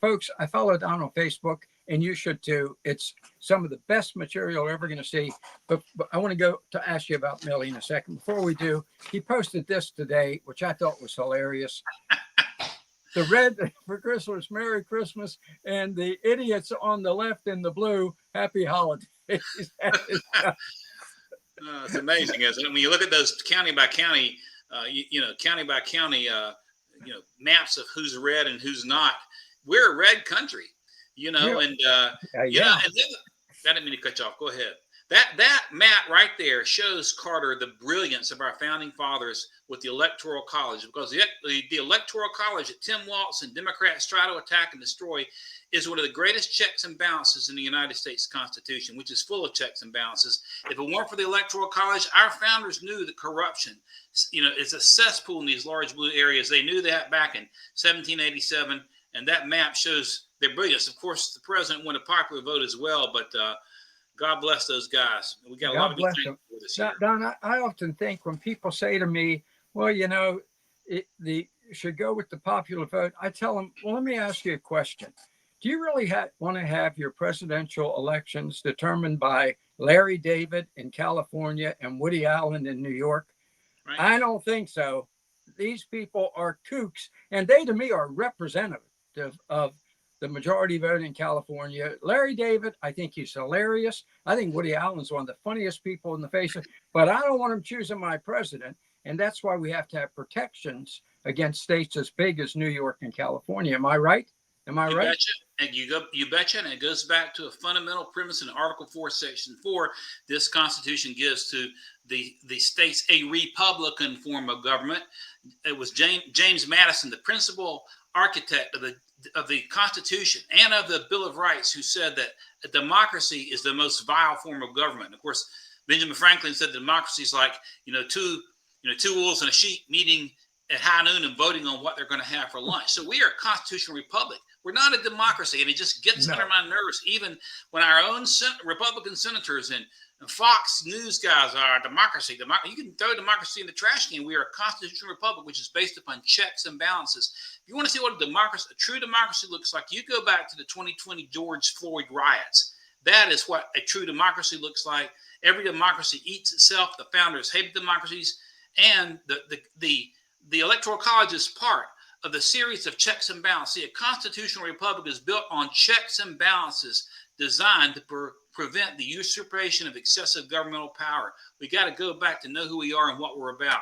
Folks, I follow Don on Facebook, and you should too. It's some of the best material you're ever going to see. But I want to go to ask you about Millie in a second. Before we do, he posted this today, which I thought was hilarious. The red for Christmas, Merry Christmas, and the idiots on the left in the blue, Happy Holidays. It's amazing, isn't it? When you look at those county by county, county by county, maps of who's red and who's not. We're a red country, and Yeah. and I didn't mean to cut you off. Go ahead. That map right there shows, Carter, the brilliance of our founding fathers with the Electoral College, because the Electoral College that Tim Walz and Democrats try to attack and destroy is one of the greatest checks and balances in the United States Constitution, which is full of checks and balances. If it weren't for the Electoral College, our founders knew that corruption, is a cesspool in these large blue areas. They knew that back in 1787, and that map shows their brilliance. Of course, the president won a popular vote as well, but God bless those guys. We got a lot of good things for this year. Don, I often think when people say to me, well, you should go with the popular vote, I tell them, well, let me ask you a question. Do you really want to have your presidential elections determined by Larry David in California and Woody Allen in New York? Right. I don't think so. These people are kooks, and they, to me, are representative of the majority vote in California. Larry David, I think he's hilarious. I think Woody Allen's one of the funniest people in the face of, but I don't want him choosing my president. And that's why we have to have protections against states as big as New York and California. Am I right? Am I right? Betcha. And you betcha. And it goes back to a fundamental premise in Article 4, Section 4. This Constitution gives to the states a republican form of government. It was James Madison, the principal architect of the Constitution and of the Bill of Rights, who said that a democracy is the most vile form of government. Of course, Benjamin Franklin said democracy is like two wolves and a sheep meeting at high noon and voting on what they're going to have for lunch. So we are a constitutional republic. We're not a democracy, and it just gets under my nerves. Even when our own Republican senators and Fox News guys are democracy. You can throw democracy in the trash can. We are a constitutional republic, which is based upon checks and balances. If you want to see what a true democracy looks like, you go back to the 2020 George Floyd riots. That is what a true democracy looks like. Every democracy eats itself. The founders hated democracies, and the Electoral College is part of the series of checks and balances. See, a constitutional republic is built on checks and balances designed to prevent the usurpation of excessive governmental power. We got to go back to know who we are and what we're about.